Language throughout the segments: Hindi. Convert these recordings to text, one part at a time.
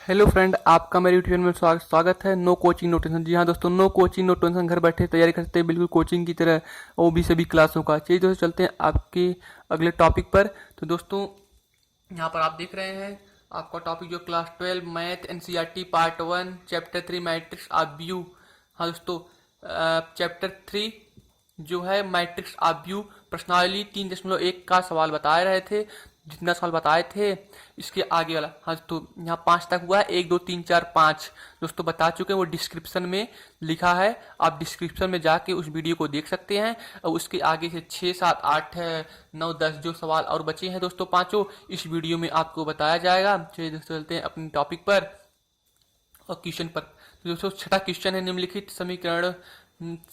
हेलो फ्रेंड, आपका मेरे यूट्यूब चैनल में स्वागत है। No coaching no tension. जी हाँ दोस्तों, नो कोचिंग नो टेंशन, घर बैठे तैयारी करते हैं बिल्कुल कोचिंग की तरह, वो भी सभी क्लासों का। चलिए दोस्तों चलते हैं आपके अगले टॉपिक पर। तो दोस्तों यहाँ पर आप देख रहे हैं आपका टॉपिक जो class 12 math NCERT part 1 chapter 3 matrix of view. हाँ दोस्तों, चैप्टर 3 जो है मैट्रिक्स ऑफ व्यू प्रश्नावली 3.1 का सवाल बता रहे थे। जितना सवाल बताए थे इसके आगे वाला, हाँ तो यहाँ 5 तक हुआ है। 1 2 3 4 5 दोस्तों बता चुके हैं, वो डिस्क्रिप्शन में लिखा है। आप डिस्क्रिप्शन में जाके उस वीडियो को देख सकते हैं। और उसके आगे से 6 7 8 9 10 जो सवाल और बचे हैं दोस्तों, पांचों इस वीडियो में आपको बताया जाएगा। चलिए दोस्तों चलते हैं अपने टॉपिक पर और क्वेश्चन पर। तो दोस्तों छठा क्वेश्चन है, निम्नलिखित समीकरण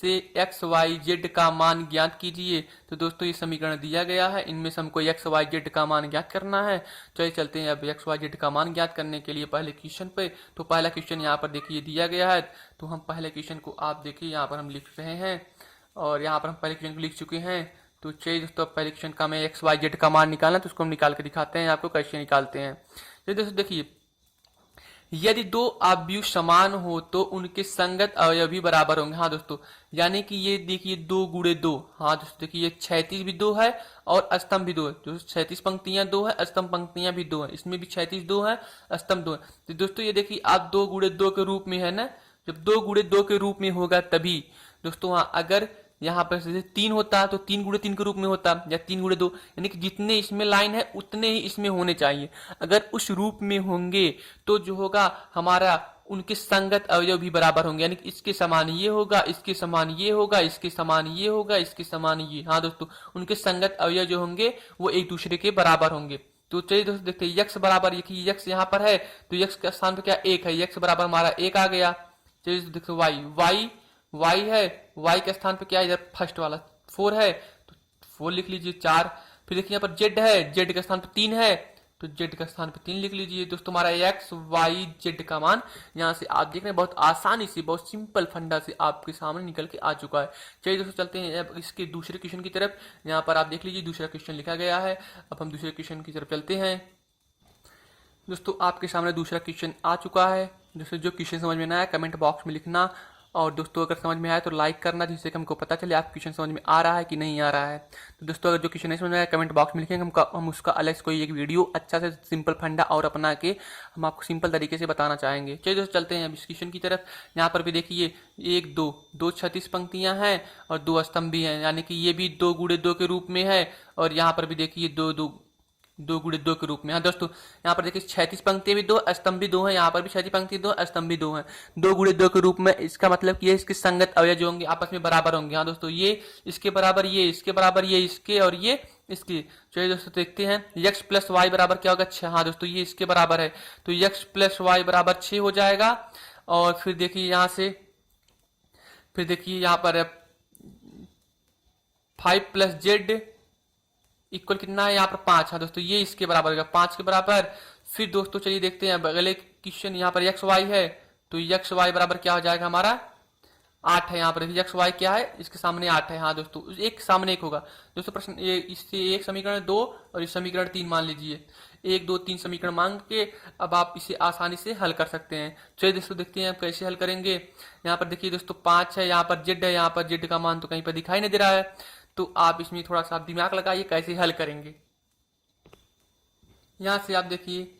से एक्स वाई जेड का मान ज्ञात कीजिए। तो दोस्तों ये समीकरण दिया गया है, इनमें से हमको एक्स वाई जेड का मान ज्ञात करना है। चलिए चलते हैं अब एक्स वाई जेड का मान ज्ञात करने के लिए पहले क्वेश्चन पे। तो पहला क्वेश्चन यहाँ पर देखिए दिया गया है। तो हम पहले क्वेश्चन को आप देखिए यहाँ पर हम लिख रहे हैं, और यहाँ पर हम पहले क्वेश्चन को लिख चुके हैं। तो चलिए दोस्तों पहले क्वेश्चन का हमें एक्स वाई जेड का मान निकालना है, तो उसको हम निकाल के दिखाते हैं आपको कैसे निकालते हैं। चलिए दोस्तों देखिए, यदि दो अवयव समान हो तो उनके संगत अवयव भी बराबर होंगे। हाँ दोस्तों, यानी कि ये देखिए 2 गुणे 2। हाँ दोस्तों देखिए, ये क्षैतिज भी 2 है और स्तंभ भी 2 है। दोस्तों क्षैतिज पंक्तियां 2 है, स्तंभ पंक्तियां भी 2 है। इसमें भी क्षैतिज 2 है, स्तंभ 2 है। तो दोस्तों ये देखिए आप 2 गुणे 2 के रूप में है ना, जब 2 गुणे 2 के रूप में होगा तभी दोस्तों। हाँ अगर यहाँ पर जैसे 3 होता तो 3 गुणे 3 के रूप में होता, या 3 गुणे 2, यानी कि जितने इसमें लाइन है उतने ही इसमें होने चाहिए। अगर उस रूप में होंगे तो जो होगा हमारा उनके संगत अवयव भी बराबर होंगे, यानी कि इसके समान ये होगा, इसके समान ये होगा, इसके समान ये होगा, इसके समान ये। हाँ दोस्तों, उनके संगत अवयव जो होंगे वो एक दूसरे के बराबर होंगे। तो चलिए दोस्तों देखते हैं, यक्स बराबर यक्स यहाँ पर है तो यक्स का स्थान पर क्या 1 है, यक्स बराबर हमारा 1 आ गया। चलिए देखो वाई वाई वाई है, वाई के स्थान पे क्या है, इधर फर्स्ट वाला 4 है तो 4 लिख लीजिए 4। फिर देखिए यहाँ पर जेड है, जेड के स्थान पे 3 है तो जेड का स्थान पे 3 लिख लीजिए। दोस्तों हमारा एक्स वाई जेड का मान यहाँ से आप देख रहे हैं बहुत आसानी से, बहुत सिंपल फंडा से आपके सामने निकल के आ चुका है। चलिए दोस्तों चलते हैं अब इसके दूसरे क्वेश्चन की तरफ। यहाँ पर आप देख लीजिए दूसरा क्वेश्चन लिखा गया है। अब हम दूसरे क्वेश्चन की तरफ चलते हैं। दोस्तों आपके सामने दूसरा क्वेश्चन आ चुका है। दोस्तों जो क्वेश्चन समझ में ना आया कमेंट बॉक्स में लिखना, और दोस्तों अगर समझ में आया तो लाइक करना, जिससे कि हमको पता चले आप क्वेश्चन समझ में आ रहा है कि नहीं आ रहा है। तो दोस्तों अगर जो क्वेश्चन नहीं समझ में आया कमेंट बॉक्स में लिखेंगे, हम उसका अलग से कोई एक वीडियो अच्छा से सिंपल फंडा और अपना के हम आपको सिंपल तरीके से बताना चाहेंगे। चलिए दोस्तों चलते हैं अब इस क्वेश्चन की तरफ। यहाँ पर भी देखिए 1 2 2 36 पंक्तियां हैं और 2 स्तंभ भी हैं, यानी कि ये भी 2 गुणे 2 के रूप में है। और यहाँ पर भी देखिए 2 गुणे 2 के रूप में। हाँ दोस्तों यहाँ पर देखिए 36 पंक्ति भी 2, स्तंभ भी 2 है। यहाँ पर भी 36 पंक्ति 2, स्तंभ भी 2 है। 2 गुणे 2 के रूप में, इसका मतलब कि ये इसके संगत अवयव जो होंगे आपस में बराबर होंगे। हाँ दोस्तों, ये इसके बराबर, ये इसके बराबर, ये इसके और ये इसके। चलिए दोस्तों देखते हैं, यक्स प्लस वाई बराबर क्या होगा 6। हाँ दोस्तों ये इसके बराबर है तो यक्स प्लस वाई बराबर 6 हो जाएगा। और फिर देखिए यहाँ से, फिर देखिए यहाँ पर 5 प्लस जेड इक्वल कितना है यहाँ पर 5। हाँ दोस्तों ये इसके बराबर होगा 5 के बराबर। फिर दोस्तों चलिए देखते हैं अगले क्वेश्चन। यहाँ पर एक्स वाई है तो एक्स वाई बराबर क्या हो जाएगा हमारा 8 है। यहाँ पर एक्स वाई क्या है, इसके सामने 8 है। हाँ दोस्तों एक सामने 1 होगा। दोस्तों प्रश्न ये इससे एक समीकरण 2 और इस समीकरण 3 मान लीजिए। 1 2 3 समीकरण मांग के अब आप इसे आसानी से हल कर सकते हैं। चलिए दोस्तों देखते हैं आप कैसे हल करेंगे। यहाँ पर देखिए दोस्तों 5 है, यहाँ पर जेड है, यहाँ पर जेड का मान तो कहीं पर दिखाई नहीं दे रहा है। तो आप इसमें थोड़ा सा दिमाग लगाइए कैसे हल करेंगे। यहां से आप देखिए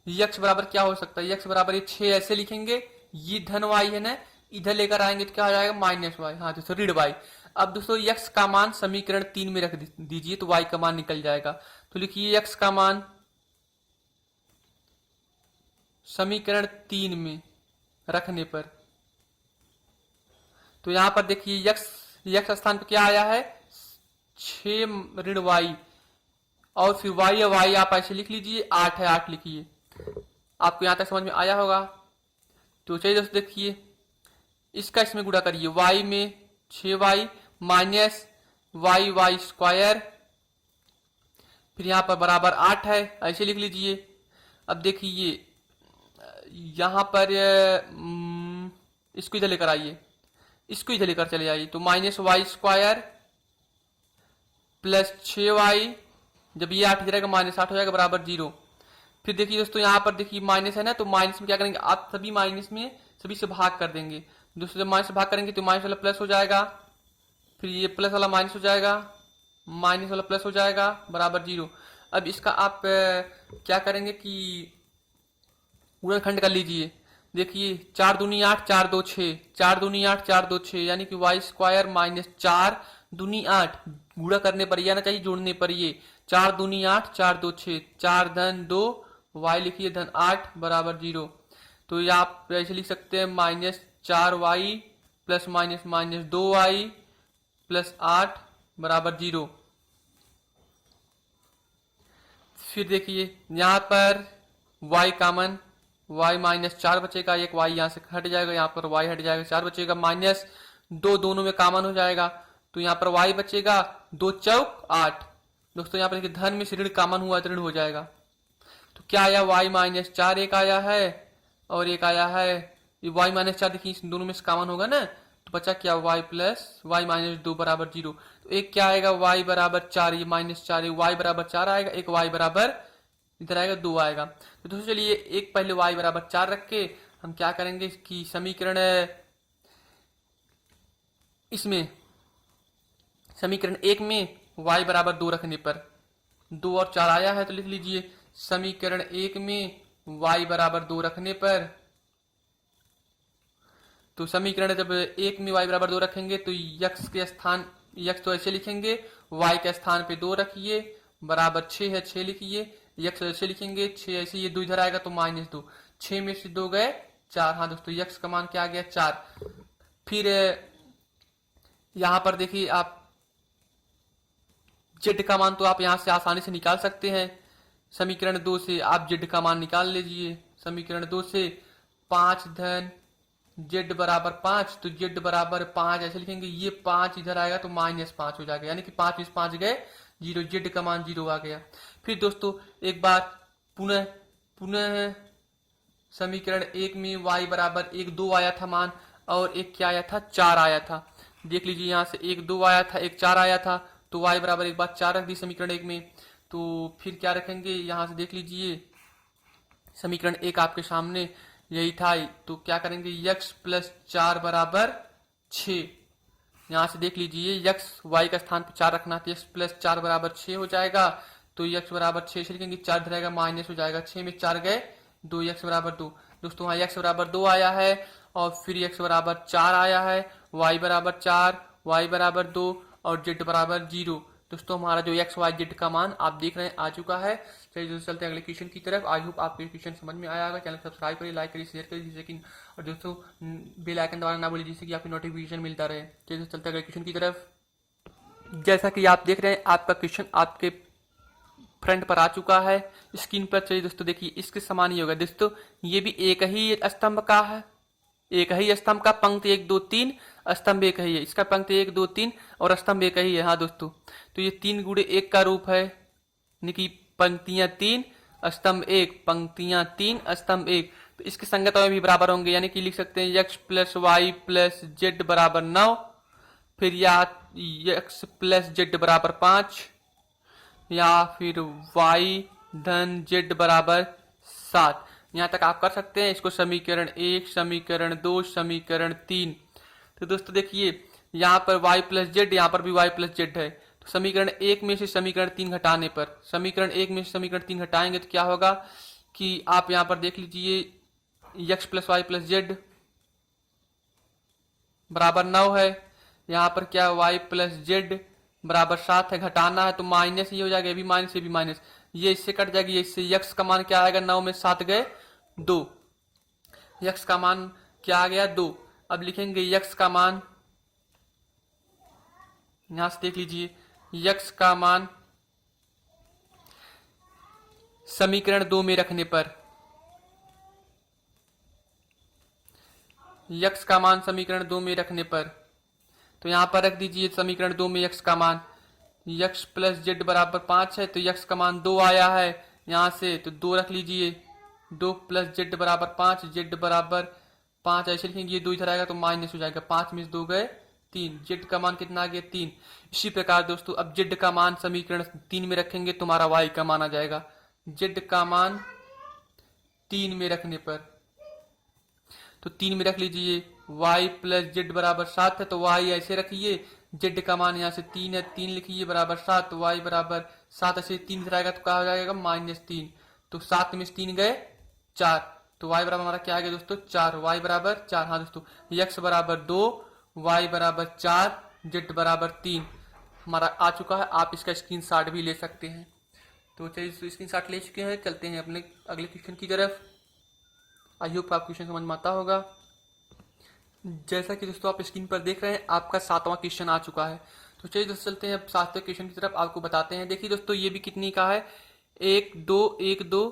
यक्स बराबर क्या हो सकता है, यक्स बराबर ये 6 ऐसे लिखेंगे, ये धन वाई है ना, इधर लेकर आएंगे तो क्या हो जाएगा माइनस वाई। हाँ दोस्तों ऋण वाई। अब दोस्तों यक्स का मान समीकरण 3 में रख दीजिए तो वाई का मान निकल जाएगा। तो लिखिए यक्स का मान समीकरण 3 में रखने पर, तो यहां पर देखिए यक्स यक्स स्थान पर क्या आया है 6 ऋण वाई, और फिर वाई या वाई आप ऐसे लिख लीजिए 8 है 8 लिखिए। आपको यहां तक समझ में आया होगा। तो चलिए दोस्तों देखिए इसका इसमें गुणा करिए, वाई में 6 Y minus Y Y square, फिर यहां पर बराबर 8 है ऐसे लिख लीजिए। अब देखिए यहां पर इसको इधर लेकर आइए, इसको इधर लेकर चले जाइए तो minus Y square plus 6 Y, जब ये 8 इधर माइनस 8 हो जाएगा बराबर 0। फिर देखिए दोस्तों यहाँ पर देखिए माइनस है ना, तो माइनस में क्या करेंगे, आप सभी माइनस में सभी से भाग कर देंगे। दोस्तों जब माइनस से भाग करेंगे तो माइनस वाला प्लस हो जाएगा, फिर ये प्लस वाला माइनस हो जाएगा, माइनस वाला प्लस हो जाएगा बराबर 0। अब इसका आप क्या करेंगे कि गुणनखंड कर लीजिए। देखिए 4 दूनी 8, 4 2 6, 4 दूनी 8, 4 2 6, यानी कि वाई स्क्वायर माइनस 4 दूनी 8, गुणा करने पर ये आना चाहिए, जोड़ने पर ये 4 दूनी 8, 4 2 6, 4 धन 2, वाई लिखिए धन 8 बराबर 0। तो ये आप ऐसे लिख सकते हैं -4y plus minus minus 2y plus 8 बराबर 0। फिर देखिए यहाँ पर y कॉमन, y -4 बचेगा, एक y यहाँ से हट जाएगा, यहाँ पर y हट जाएगा, 4 बचेगा, माइनस 2 दोनों में कॉमन हो जाएगा, तो यहाँ पर y बचेगा 2 चौक 8। दोस्तों यहाँ पर देखिए धन में से ऋण कॉमन हुआ तो ऋण हो जाएगा, तो क्या आया y -4 एक आया है और एक आया है ये y -4, देखिए इन दोनों में से कॉमन होगा ना, तो बचा क्या y प्लस y -2 बराबर 0। तो एक क्या आएगा y बराबर 4, ये -4, y बराबर 4 आएगा, एक y बराबर इधर आएगा 2 आएगा। तो दोस्तों चलिए एक पहले y बराबर 4 रख के हम क्या करेंगे कि समीकरण इसमें समीकरण 1 में y बराबर 2 रखने पर 2 और 4 आया है, तो लिख लीजिए समीकरण 1 में y बराबर 2 रखने पर, तो समीकरण जब 1 में y बराबर 2 रखेंगे तो x के स्थान, x तो ऐसे लिखेंगे, y के स्थान पे 2 रखिए, बराबर 6 है, 6 लिखिए, x ऐसे लिखेंगे 6, ऐसे ये 2 इधर आएगा तो -2, 6 में से 2 गए 4। हाँ दोस्तों x का मान क्या आ गया 4। फिर यहां पर देखिए आप z का मान तो आप यहां से आसानी से निकाल सकते हैं, समीकरण 2 से आप z का मान निकाल लीजिए। समीकरण 2 से 5 धन z बराबर 5, तो z बराबर 5 ऐसे लिखेंगे, ये 5 इधर आएगा तो -5 हो जाएगा, यानी कि 5 में 5 गए 0, z का मान 0 आ गया। फिर दोस्तों एक बार पुनः पुनः समीकरण 1 में y बराबर 1 2 आया था मान, और एक क्या आया था 4 आया था। देख लीजिए यहाँ से 1 2 आया था, एक 4 आया था, तो y बराबर एक बार 4 रख दी समीकरण 1 में। तो फिर क्या रखेंगे यहाँ से देख लीजिए, समीकरण 1 आपके सामने यही था, तो क्या करेंगे x प्लस 4 बराबर 6। यहाँ से देख लीजिए x y का स्थान पर 4 रखना, तो x प्लस 4 बराबर 6 हो जाएगा, तो x बराबर 6 से लिखेंगे, 4 धरेगा माइनस हो जाएगा, 6 में 4 गए 2, x बराबर 2। दोस्तों वहाँ x बराबर 2 आया है, और फिर x बराबर 4 आया है, y बराबर 4, y बराबर 2 और z बराबर 0। दोस्तों हमारा जो x y z का मान आप देख रहे हैं आ चुका है। चलिए दोस्तों चलते हैं अगले क्वेश्चन की तरफ। आई होप आपको क्वेश्चन समझ में आया होगा। चैनल को सब्सक्राइब करिए, लाइक करिए, शेयर करिए, जिससे कि और दोस्तों बेल आइकन दबाना ना भूलिए, जिससे कि आपको नोटिफिकेशन मिलता रहे। चलिए दोस्तों चलते हैं अगले क्वेश्चन की तरफ। जैसा कि आप देख रहे हैं आपका क्वेश्चन आपके फ्रंट पर आ चुका है स्क्रीन पर। चलिए दोस्तों देखिए इसके समान ही होगा। दोस्तों ये भी एक ही स्तंभ का है, एक ही स्तंभ का, पंक्ति 1 2 3, स्तंभ एक ही है, इसका पंक्ति 1 2 3 और स्तंभ एक ही है। हाँ दोस्तों, तो ये 3 गुणे 1 का रूप है, यानी कि पंक्तियां 3 स्तंभ 1, पंक्तियां 3 स्तंभ 1। तो इसके संगत में भी बराबर होंगे, यानी कि लिख सकते हैं x plus Y plus Z बराबर 9, फिर या x प्लस जेड बराबर 5, या फिर y धन z बराबर 7। यहां तक आप कर सकते हैं इसको समीकरण 1, समीकरण 2, समीकरण 3। तो दोस्तों देखिए यहाँ पर y प्लस जेड, यहाँ पर भी y प्लस जेड है, तो समीकरण 1 में से समीकरण 3 घटाने पर, समीकरण 1 में से समीकरण 3 घटाएंगे तो क्या होगा कि आप यहाँ पर देख लीजिए x plus Y plus Z बराबर 9 है, यहाँ पर क्या y प्लस जेड बराबर 7 है, घटाना है तो माइनस ये हो जाएगा, ये भी माइनस, ये भी माइनस, ये इससे कट जाएगी, इससे x का मान क्या आएगा, 9 में 7 गए 2, x का मान क्या आ गया 2। अब लिखेंगे x का मान, यहां से देख लीजिए x का मान समीकरण 2 में रखने पर, x का मान समीकरण 2 में रखने पर, तो यहां पर रख दीजिए समीकरण 2 में x का मान, x प्लस जेड बराबर 5 है, तो x का मान 2 आया है यहां से, तो 2 रख लीजिए, 2 प्लस जेड बराबर 5, जेड बराबर 5 ऐसे लिखेंगे, ये 2 इधर आएगा तो माइनस हो जाएगा, 5 में से 2 गए 3, जेड का मान कितना आ गया 3। इसी प्रकार दोस्तों अब जेड का मान समीकरण 3 में रखेंगे तो हमारा y का मान आ जाएगा, जेड का मान 3 में रखने पर, तो 3 में रख लीजिए। y प्लस जेड बराबर 7 है, तो y ऐसे रखिए, z का मान यहाँ से 3 है, 3 लिखिए बराबर 7, तो y बराबर 7 ऐसे 3 इधर आएगा तो क्या हो जाएगा -3, तो 7 में से 3 गए 4, तो y बराबर हमारा क्या आ गया दोस्तों 4, y बराबर 4। हाँ दोस्तों, x बराबर 2, y बराबर 4, z बराबर 3 हमारा आ चुका है। आप इसका स्क्रीनशॉट भी ले सकते हैं। तो चलिए स्क्रीनशॉट ले चुके हैं, चलते हैं अपने अगले क्वेश्चन की तरफ। आई होप आप क्वेश्चन समझ में आता होगा। जैसा कि दोस्तों आप स्क्रीन पर देख रहे हैं, आपका 7वां क्वेश्चन आ चुका है। तो चलिए दोस्तों चलते हैं अब 7वें क्वेश्चन की तरफ, आपको बताते हैं। देखिए दोस्तों, ये भी कितनी का है, 1 2 1 2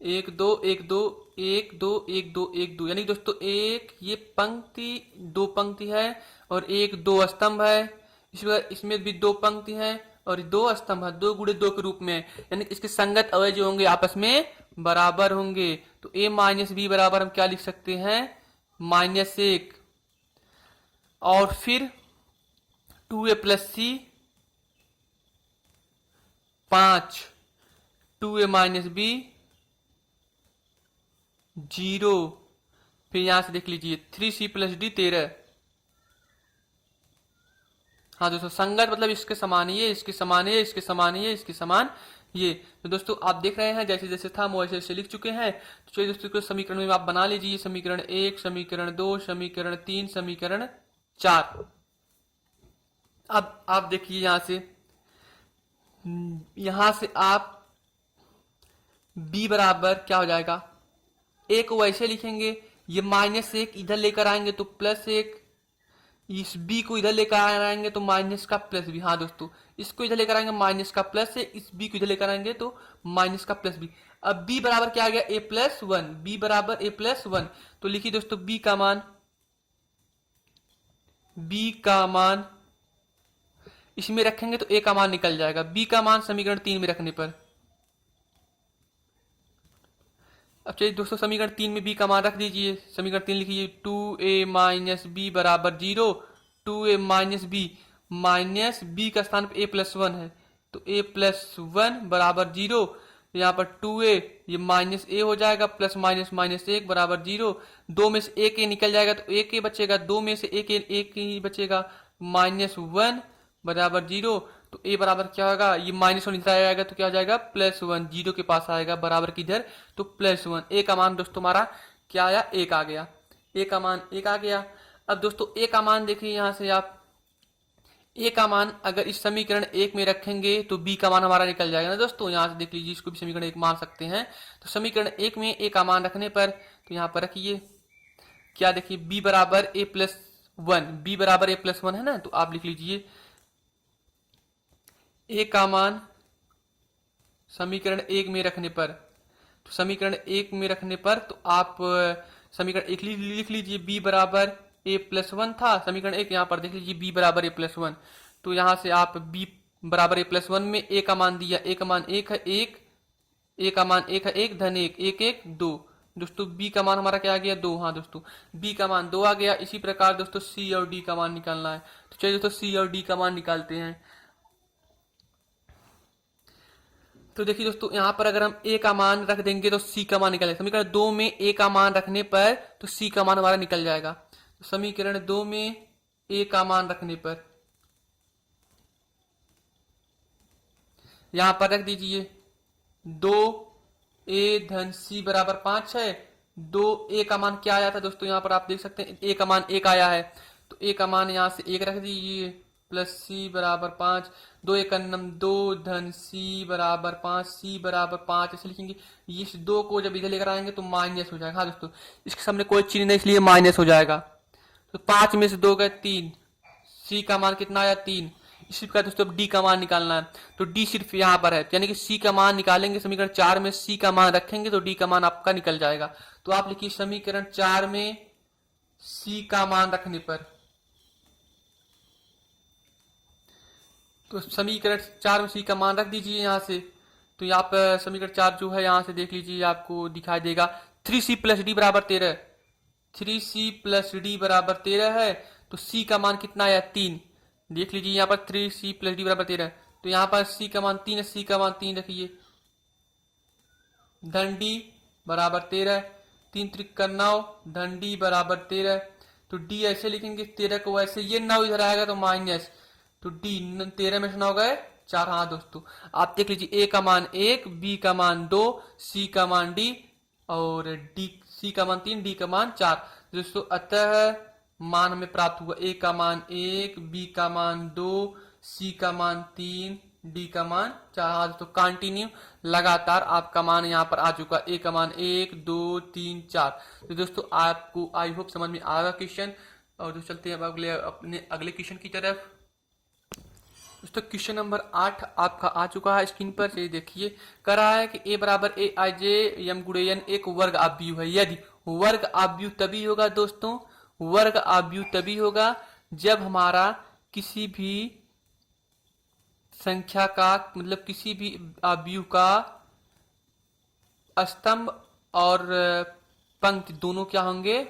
1 2 1 2 1 2 1 2 1 2, यानी दोस्तों एक ये पंक्ति 2 पंक्ति है और एक 2 स्तंभ है। इसमें भी 2 पंक्ति है और 2 स्तंभ है, 2 गुणे 2 के रूप में, यानी इसके संगत अवयव जो होंगे आपस में बराबर होंगे। तो a माइनस बी बराबर हम क्या लिख सकते हैं, -1, और फिर 2a प्लस सी 5, 2a माइनस बी 0, फिर यहां से देख लीजिए 3c प्लस डी 13। हाँ दोस्तों, संगत मतलब इसके समान ही है, इसके समान ही है, इसके समान ही है, इसके समान ये। तो दोस्तों आप देख रहे हैं जैसे जैसे था वैसे वैसे लिख चुके हैं। तो चलिए दोस्तों को समीकरण में आप बना लीजिए, समीकरण 1, समीकरण 2, समीकरण 3, समीकरण 4। अब आप देखिए यहां से आप b बराबर क्या हो जाएगा, a को वैसे लिखेंगे, ये -1 इधर लेकर आएंगे तो +1, इस b को इधर लेकर आएंगे तो माइनस का प्लस भी। हाँ दोस्तों, इसको इधर लेकर आएंगे माइनस का प्लस है, इस b को इधर लेकर आएंगे तो माइनस का प्लस भी। अब b बराबर क्या आ गया, a+1, b बराबर a+1, तो लिखिए दोस्तों b का मान इसमें रखेंगे तो a का मान निकल जाएगा। b का मान समीकरण 3 में रखने पर, अब चलिए दोस्तों समीकरण 3 में b का मान रख दीजिए। समीकरण 3 लिखिए 2a माइनस बी बराबर 0, 2a माइनस बी का स्थान पर a+1 है, तो a+1 बराबर 0। यहाँ पर 2a ये -a हो जाएगा, प्लस -1 बराबर 0, 2 में से एक a निकल जाएगा तो एक a बचेगा, 2 में से एक ही बचेगा, -1 बराबर 0। तो a बराबर क्या होगा, ये -1 इधर आएगा तो क्या हो जाएगा +1, 0 के पास आएगा बराबर किधर, तो +1। a का मान दोस्तों हमारा क्या आया, 1 आ गया, a का मान 1 आ गया। अब दोस्तों a का मान देखिए, यहां से आप a का मान अगर इस समीकरण 1 में रखेंगे तो b का मान हमारा निकल जाएगा ना दोस्तों। यहां से देख लीजिए, इसको भी समीकरण 1 मान सकते हैं। तो समीकरण 1 में a का मान रखने पर, तो यहाँ पर रखिए क्या, देखिए b बराबर a+1, b बराबर a+1 है ना, तो आप लिख लीजिए a का मान समीकरण 1 में रखने पर, तो समीकरण 1 में रखने पर तो आप समीकरण 1 लिख लीजिए, b बराबर a+1 था समीकरण 1, यहाँ पर देख लीजिए b बराबर a+1, तो यहाँ से आप b बराबर a+1 में a का मान दिया, a का मान 1 है, 1, a का मान 1 है, 1 धन 1, 1 1 2, दोस्तों b का मान हमारा क्या आ गया, 2। हाँ दोस्तों, b का मान 2 आ गया। इसी प्रकार दोस्तों c और d का मान निकालना है, तो चलिए दोस्तों c और d का मान निकालते हैं। तो देखिए दोस्तों, यहाँ पर अगर हम a का मान रख देंगे तो c का मान निकल जाएगा। समीकरण 2 में a का मान रखने पर तो c का मान हमारा निकल जाएगा। तो समीकरण 2 में a का मान रखने पर यहाँ पर रख दीजिए 2a धन c बराबर 5 है। 2a का मान क्या आया था दोस्तों, यहाँ पर आप देख सकते हैं a का मान 1 आया है, तो a का मान यहाँ से 1 रख दीजिए, प्लस c बराबर 5, 2 1 2 धन c बराबर 5, c बराबर 5 ऐसे लिखेंगे। इस 2 को जब इधर लेकर आएंगे तो माइनस हो जाएगा। हाँ दोस्तों, इसके सामने कोई चिन्ह नहीं इसलिए माइनस हो जाएगा। तो 5 में से 2 गए 3, c का मान कितना आया 3। इसी प्रकार दोस्तों d का मान निकालना है, तो d सिर्फ यहाँ पर है, यानी कि c का मान निकालेंगे, समीकरण 4 में c का मान रखेंगे तो d का मान आपका निकल जाएगा। तो आप लिखिए समीकरण 4 में c का मान रखने पर, तो समीकरण 4 में c का मान रख दीजिए यहाँ से। तो यहाँ पर समीकरण 4 जो है यहाँ से देख लीजिए, आपको दिखाई देगा 3c प्लस डी बराबर 13, 3c प्लस डी बराबर 13 है। तो c का मान कितना आया 3, देख लीजिए यहाँ पर 3c प्लस डी बराबर 13, तो यहाँ पर c का मान 3 है, c का मान 3 रखिए, धन डी बराबर 13, 3 त्रिक 9 धन डी बराबर 13। तो डी ऐसे लिखेंगे 13 को वैसे, ये 9 इधर आएगा तो माइनस, तो डी 13 में से 9 गए 4। हाँ दोस्तों आप देख लीजिए, ए का मान 1, बी का मान 2, सी का मान डी और डी सी का मान 3, डी का मान 4। दोस्तों अतः मान हमें प्राप्त हुआ, ए का मान 1, बी का मान 2, सी का मान 3, डी का मान 4। हाँ दोस्तों कंटिन्यू लगातार आपका मान यहाँ पर आ चुका, ए का मान 1, 2, 3, 4। तो दोस्तों आपको आई होप समझ में आएगा क्वेश्चन। और दोस्तों चलते हैं अब अपने अगले क्वेश्चन की तरफ। दोस्तों क्वेश्चन नंबर 8 आपका आ चुका है स्क्रीन पर, ये देखिए। कह रहा है कि ए बराबर ए आई जे यम गुणे एन एक वर्ग आव्यूह है। यदि वर्ग आव्यूह तभी होगा दोस्तों, वर्ग आव्यूह तभी होगा जब हमारा किसी भी संख्या का मतलब किसी भी आव्यूह का स्तंभ और पंक्ति दोनों क्या होंगे,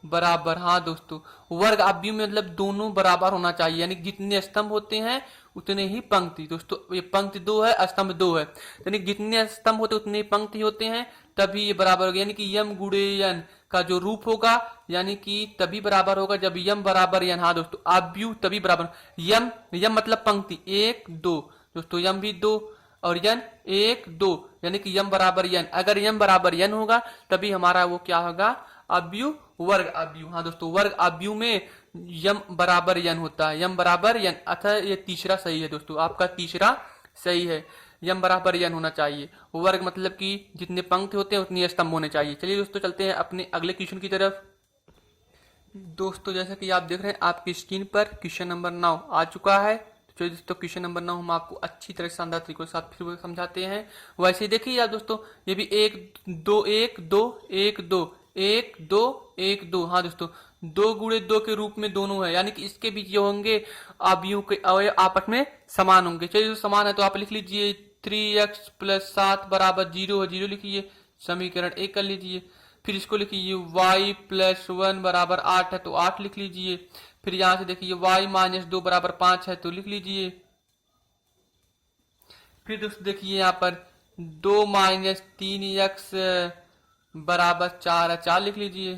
बराबर। हाँ दोस्तों वर्ग आव्यूह में मतलब दोनों बराबर होना चाहिए, यानी जितने स्तंभ होते हैं उतने ही पंक्ति। दोस्तों ये पंक्ति 2 है, स्तंभ 2 है, यानी जितने स्तंभ होते उतने ही पंक्ति होते हैं, तभी ये बराबर होगा। यानी कि यम गुणे यन का जो रूप होगा, यानी कि तभी बराबर होगा जब यम बराबर यन। हाँ दोस्तों आव्यूह तभी बराबर, यम यम मतलब पंक्ति 1 2, दोस्तों यम भी 2 और यन 1 2, यानी कि यम बराबर यन। अगर यम बराबर यन होगा तभी हमारा वो क्या होगा, आव्यूह वर्ग आव्यूह। हाँ दोस्तों वर्ग आव्यूह में यम बराबर यन होता है, यम बराबर यन, अतः ये तीसरा सही है दोस्तों, आपका तीसरा सही है, यम बराबर यन होना चाहिए। वर्ग मतलब कि जितने पंक्ति होते हैं उतने स्तंभ होने चाहिए। चलिए दोस्तों चलते हैं अपने अगले क्वेश्चन की तरफ। दोस्तों जैसा कि आप देख रहे हैं आपकी स्क्रीन पर क्वेश्चन नंबर 9 आ चुका है। तो दोस्तों क्वेश्चन नंबर 9 हम आपको अच्छी तरह से शानदार तरीके के साथ फिर समझाते हैं। वैसे ही देखिए आप दोस्तों, ये भी 1 2 1 2 1 2 1 2 1 2। हाँ दोस्तों 2 गुणे 2 के रूप में दोनों है, यानी कि इसके बीच जो होंगे आव्यूह के अवयव आपस में समान होंगे। चलिए जो समान है तो आप लिख लीजिए 3x + 7 बराबर 0 है, 0 लिखिए, समीकरण 1 कर लीजिए। फिर इसको लिखिए y + 1 बराबर 8 है तो 8 लिख लीजिए। फिर यहां से देखिए y - 2 बराबर 5 है तो लिख लीजिए। फिर दोस्तों देखिए यहाँ पर 2 - 3x बराबर 4 है, 4 लिख लीजिए।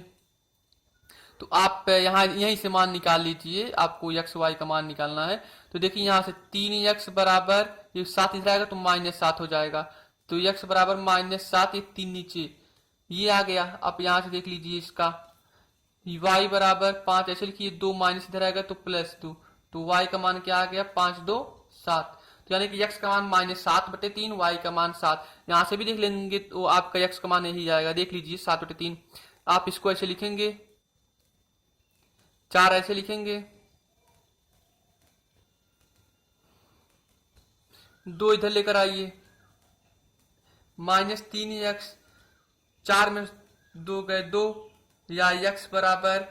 तो आप यहाँ यहीं से मान निकाल लीजिए, आपको x y का मान निकालना है। तो देखिए यहाँ से 3x बराबर ये 7 इधर आएगा तो -7 हो जाएगा, तो x बराबर -7, ये 3 नीचे ये आ गया। आप यहाँ से देख लीजिए इसका y बराबर 5 ऐसे लिखिए, 2 माइनस इधर आएगा तो +2, तो y का मान क्या आ गया 5 2 7। तो यानी कि x का मान -7/3, y का मान 7। यहाँ से भी देख लेंगे तो आपका x का मान यही आएगा, देख लीजिए 7/3। आप इसको ऐसे लिखेंगे, 4 ऐसे लिखेंगे, 2 इधर लेकर आइए, -3x, 4 में 2 गए 2, या x बराबर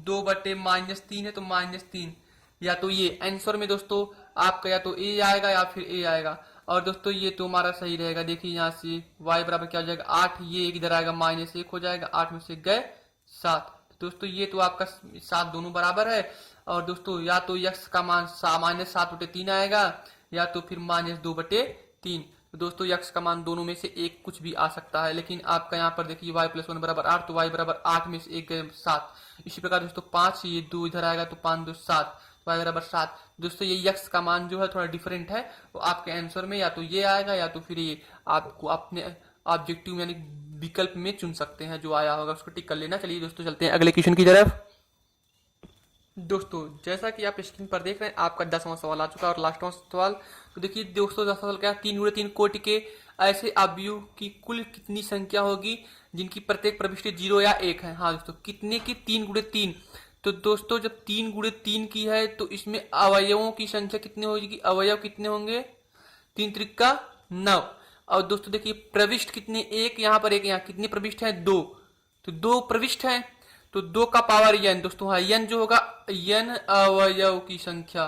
2/-3 है तो -3। या तो ये आंसर में दोस्तों आपका या तो a आएगा या फिर a आएगा। और दोस्तों ये तो हमारा सही रहेगा, देखिए यहाँ से y बराबर क्या हो जाएगा 8, ये इधर आएगा -1 हो जाएगा, 8 में से गए 7। दोस्तों ये तो आपका 7 दोनों बराबर है। और दोस्तों या तो x का मान -7/3 आएगा या तो फिर -2/3। तो दोस्तों x का मान दोनों में से एक कुछ भी आ सकता है, लेकिन आपका यहाँ पर देखिए y + 1 बराबर 8, तो y बराबर 8 में से एक गए 7। इसी प्रकार दोस्तों 5, ये 2 इधर आएगा तो 5 2 7, y बराबर 7। दोस्तों ये x का मान जो है थोड़ा डिफरेंट है, वो आपके आंसर में या तो ये आएगा या तो फिर ये आपको अपने ऑब्जेक्टिव यानी विकल्प में चुन सकते हैं, जो आया होगा उसको टिक कर लेना। चलिए दोस्तों चलते हैं अगले क्वेश्चन की तरफ। दोस्तों जैसा कि आप स्क्रीन पर देख रहे हैं आपका 10वां सवाल आ चुका है और लास्टवां सवाल। तो देखिए दोस्तों 10वां सवाल क्या है, 3 × 3 कोटि के ऐसे आव्यूह की कुल कितनी संख्या होगी जिनकी प्रत्येक प्रविष्टि 0 या 1 है। हाँ दोस्तों कितने की, 3 × 3। तो दोस्तों जब 3 × 3 की है तो इसमें अवयवों की संख्या कितनी होगी, अवयव कितने होंगे, 3 त्रिक 9। और दोस्तों देखिए प्रविष्ट कितने, एक यहाँ पर एक यहाँ, कितने प्रविष्ट है 2, तो 2 प्रविष्ट है तो 2 का पावर n। दोस्तों हाँ n जो होगा n अवयव की संख्या।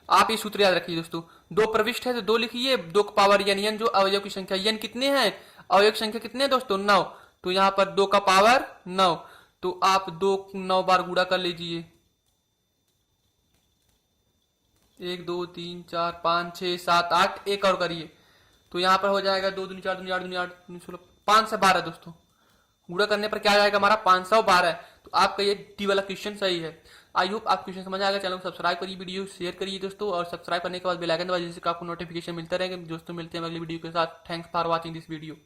आप ये सूत्र याद रखिए दोस्तों, 2 प्रविष्ट है तो 2 लिखिए, 2 का पावर n जो अवयव की संख्या। n कितने हैं, अवयव की संख्या कितने हैं दोस्तों 9, तो यहाँ पर 2 का पावर 9। तो आप 2 9 बार गुणा कर लीजिए, 1 2 3 4 5 6 7 8, एक और करिए तो यहाँ पर हो जाएगा 2 दूनी 4 दूनी 8 दूनी 8 दूनी 16, 5 से 12 दोस्तों। गुणा करने पर क्या आ जाएगा हमारा 512। तो आपका ये डी वाला क्वेश्चन सही है। आई होप आप क्वेश्चन समझ आएगा। चैनल को सब्सक्राइब करिए, वीडियो शेयर करिए दोस्तों, और सब्सक्राइब करने के बाद बेल आइकन दबाइए जिससे आपको नोटिफिकेशन मिलता रहेगा। दोस्तों मिलते हैं अगली वीडियो के साथ। Thanks for watching this video.